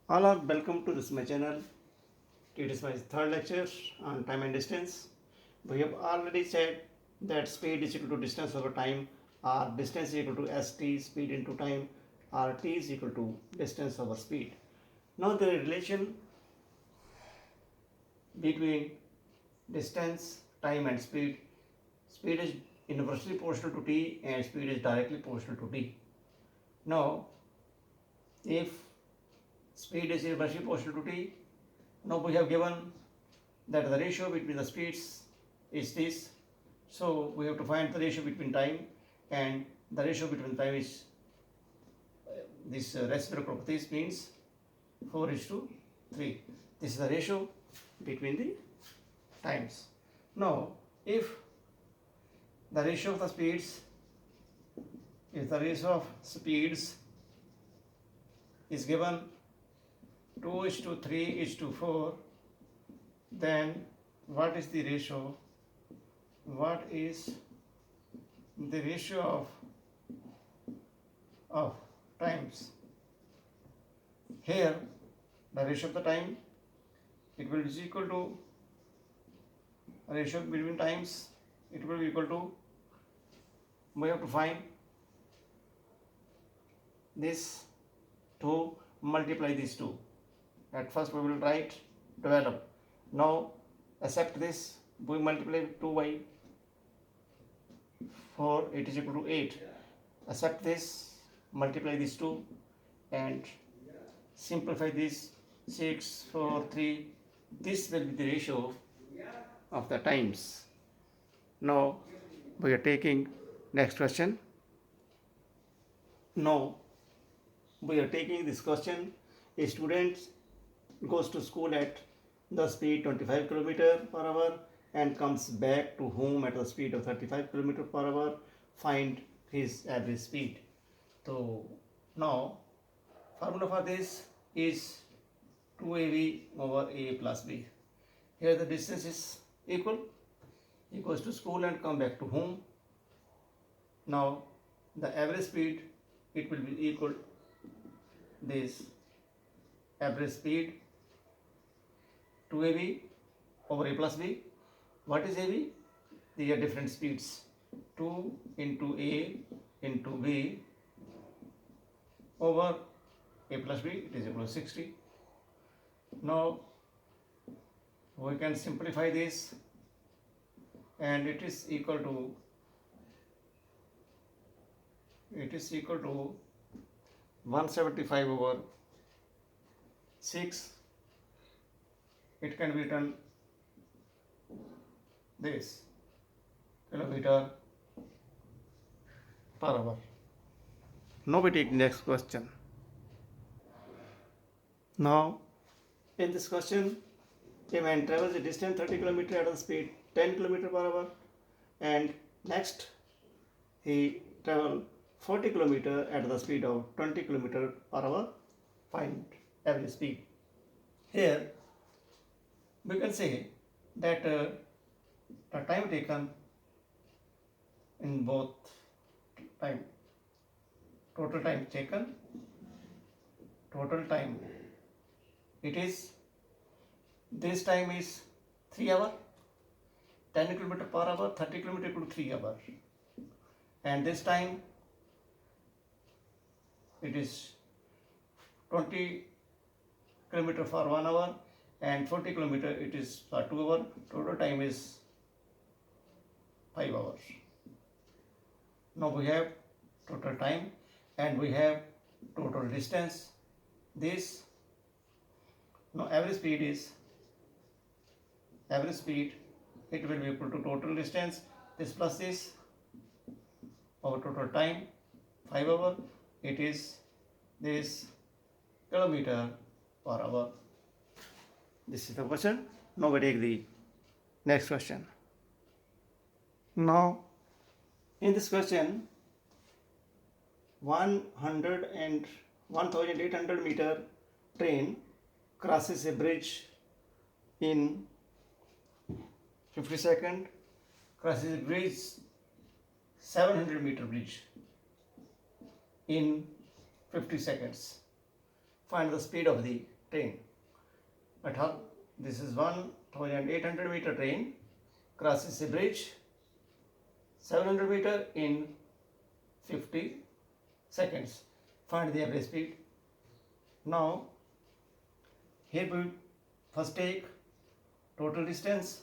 All are welcome to this my channel. It is my third lecture on time and distance. We have already said that speed is equal to distance over time, or distance is equal to st speed into time, or t is equal to distance over speed. Now the relation between distance, time and speed. Speed is inversely proportional to t and speed is directly proportional to t. Now if speed is inversely proportional to t, now we have given that the ratio between the speeds is this. So we have to find the ratio between time, and the ratio between time is this reciprocal. This means 4 is to 3. This is the ratio between the times. Now if the ratio of the speeds is given 2 is to 3 is to 4, then what is the ratio? What is the ratio of times? Here the ratio of the time, it will be equal to ratio between times, it will be equal to, we have to find this 2 multiply these 2. At first we will write develop. Now accept this, we multiply 2 by 4, it is equal to 8. Accept this, multiply these 2 and simplify this, 6, 4, 3. This will be the ratio of the times. Now we are taking next question. Now we are taking this question. A student goes to school at the speed 25 km per hour and comes back to home at the speed of 35 km per hour. Find his average speed. So now formula for this is 2av over a plus b. Here the distance is equal. He goes to school and come back to home. Now the average speed, it will be equal this average speed 2av over a plus b. What is av? These are different speeds. 2 into a into b over a plus b, it is equal to 60. Now we can simplify this, and it is equal to 175 over 6. It can be written this kilometer per hour. Now we take next question. Now in this question, a man travels a distance 30 km at the speed 10 km per hour, and next he travel 40 km at the speed of 20 km per hour. Find average speed. Here we can say that the time taken in both time, total time taken, it is, this time is 3 hours, 10 km per hour, 30 km equal to 3 hours, and this time it is 20 km for 1 hour and 40 km it is for 2 hours. Total time is 5 hours. Now we have total time and we have total distance. This, now average speed, it will be equal to total distance, this plus this over total time 5 hours, it is this kilometer per hour. This is the question. Now we take the next question. Now in this question, 1800 meter train crosses a bridge in 50 seconds, crosses a bridge 700 meter bridge in 50 seconds. Find the speed of the train. But how? This is 1800 meter train crosses a bridge 700 meter in 50 seconds. Find the average speed. Now, here we first take total distance.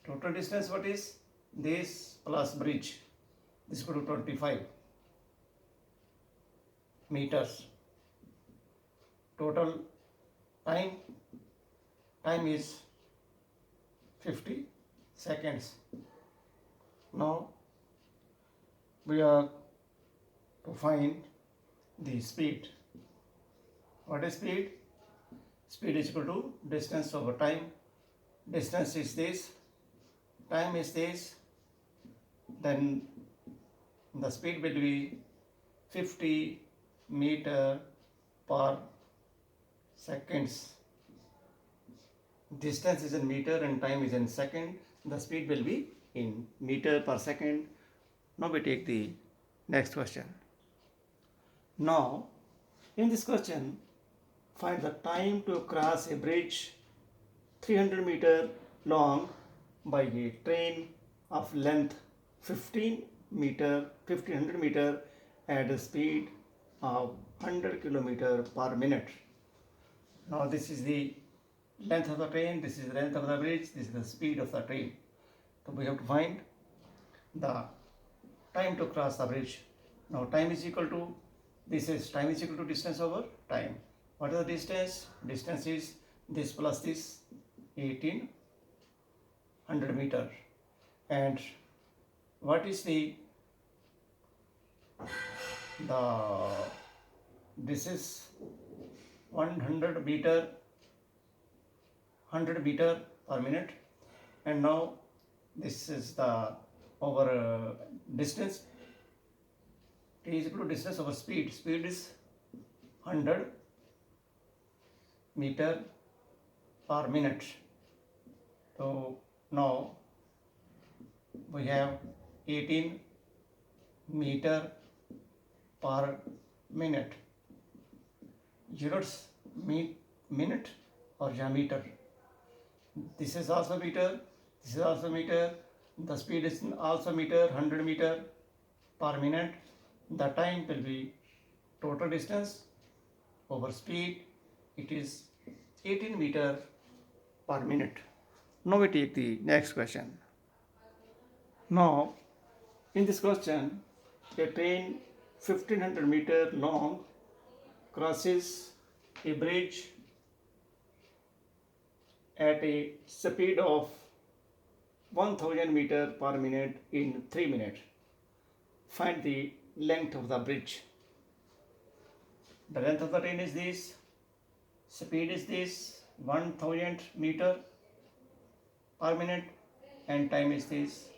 Total distance, what is? This plus bridge. This is equal to 25 meters. Total time is 50 seconds. Now we are to find the speed. What is speed? Speed is equal to distance over time. Distance is this, time is this, then the speed will be 50 meter per seconds. Distance is in meter and time is in second. The speed will be in meter per second. Now we take the next question. Now, in this question, find the time to cross a bridge 300 meter long by a train of length 1500 meter at a speed of 100 kilometer per minute. Now this is the length of the train, this is the length of the bridge, this is the speed of the train. So we have to find the time to cross the bridge. Now time is equal to, this is time is equal to distance over time. What is the distance? Distance is this plus this, 1800 meter. And what is this is 100 meter per minute, and now this is the over distance. T is equal to distance over speed. Speed is 100 meter per minute. So now we have 18 meter per minute. Units mean minute or meter. This is also meter, this is also meter. The speed is also meter, 100 meter per minute. The time will be total distance over speed. It is 18 meter per minute. Now we take the next question. Now, in this question, a train 1500 meter long crosses a bridge at a speed of 1000 meter per minute in 3 minutes. Find the length of the bridge. The length of the train is this, speed is this, 1000 meter per minute, and time is this.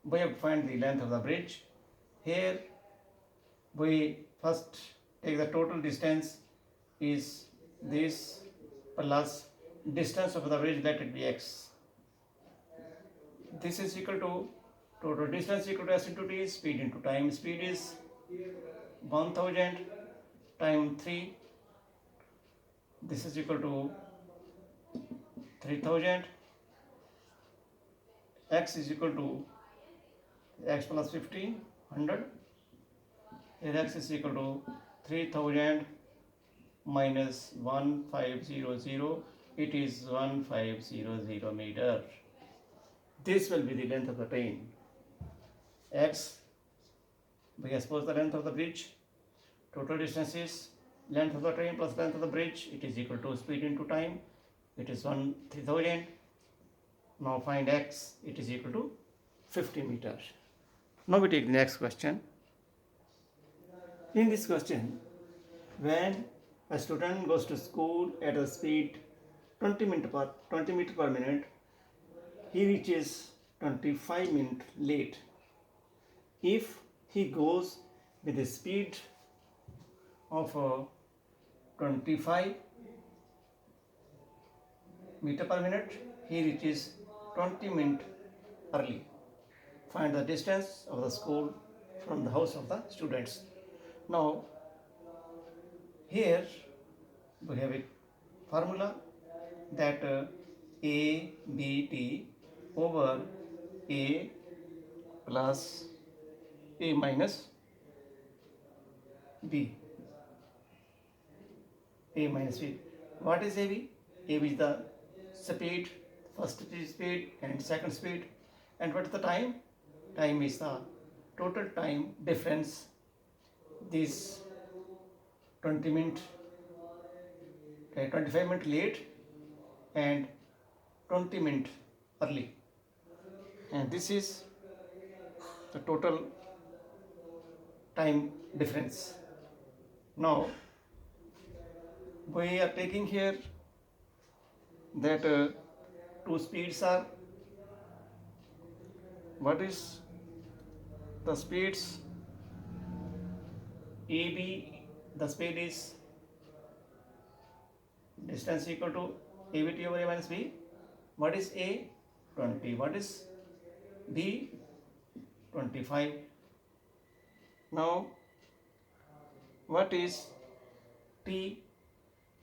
We have to find the length of the bridge. Here we first take the total distance is this plus distance of the bridge, let it be x. This is equal to total distance equal to s into t, speed into time. Speed is 1000 times 3. This is equal to 3000. X is equal to x plus 15, 100. Here x is equal to 3000 minus 1500. It is 1500 meter. This will be the length of the train. X, we have suppose the length of the bridge. Total distance is length of the train plus length of the bridge. It is equal to speed into time. It is 3000. Now find x. It is equal to 50 meters. Now we take the next question. In this question, when a student goes to school at a speed 20 meter per minute, he reaches 25 minutes late. If he goes with a speed of 25 meter per minute, he reaches 20 minutes early. Find the distance of the school from the house of the students. Now, here we have a formula that A B T over A plus A minus B. A minus B. What is AB? AB is the speed, first speed and second speed. And what is the time? Time is the total time difference. This 20 minute, 25 minute late and 20 minute early. And this is the total time difference. Now we are taking here that two speeds are, what is the speeds? AB, the speed is distance equal to ABT over A minus B. What is A? 20. What is B? 25. Now what is T?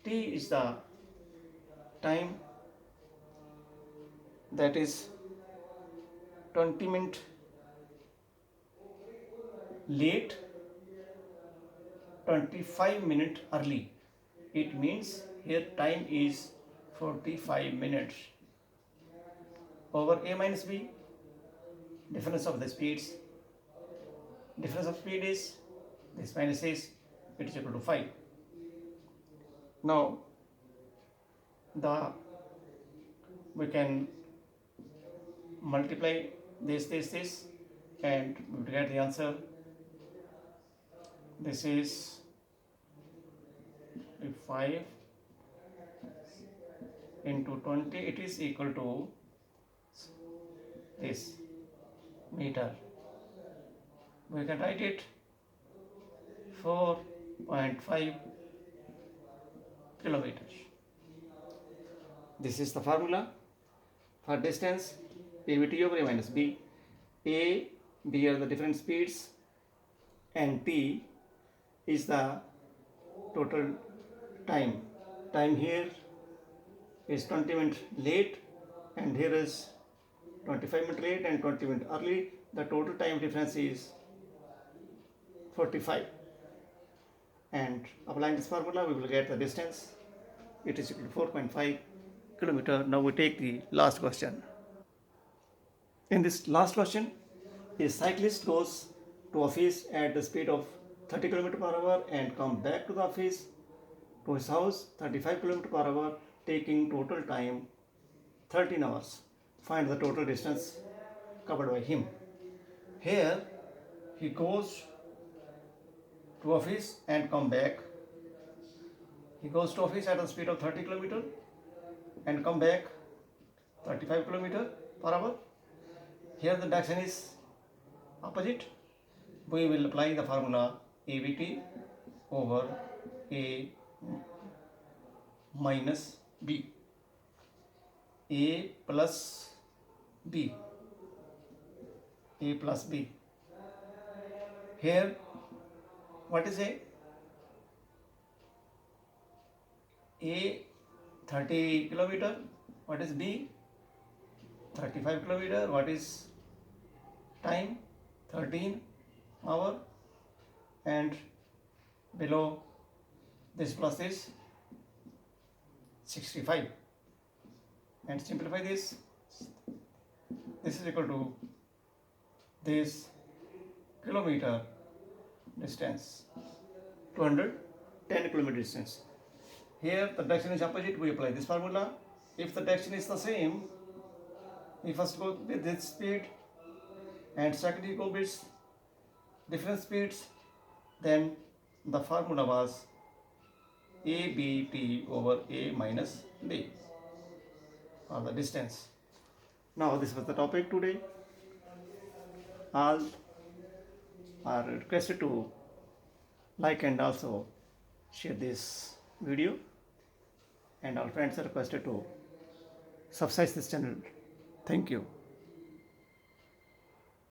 T is the time, that is 20 minute late, 25 minute early. It means here time is 45 minutes. Over A minus B, difference of the speeds. Difference of speed is this minus is, it is equal to 5. Now we can multiply this and we will get the answer. This is 5 into 20, it is equal to this meter. We can write it 4.5 kilometers. This is the formula for distance ABT over A minus B. A, B are the different speeds, and T is the total time. Time here is 20 minutes late, and here is 25 minutes late and 20 minutes early. The total time difference is 45. And applying this formula, we will get the distance. It is equal to 4.5 kilometer. Now we take the last question. In this last question, a cyclist goes to office at the speed of 30 km per hour and come back to the office to his house 35 km per hour, taking total time 13 hours. Find the total distance covered by him. Here he goes to office and come back. He goes to office at the speed of 30 km and come back 35 km per hour. Here the direction is opposite. We will apply the formula ABT over A minus B. A plus B. A plus B. Here, what is A? A 30 kilometer. What is B? 35 kilometer. What is time? 13 hour. And below this plus is 65. And simplify this. This is equal to this kilometer distance, 210 kilometer distance. Here the direction is opposite, we apply this formula. If the direction is the same, we first go with this speed and second we go with different speeds, then the formula was ABT over A minus B for the distance. Now this was the topic today. All are requested to like and also share this video, and all friends are requested to subscribe this channel. Thank you.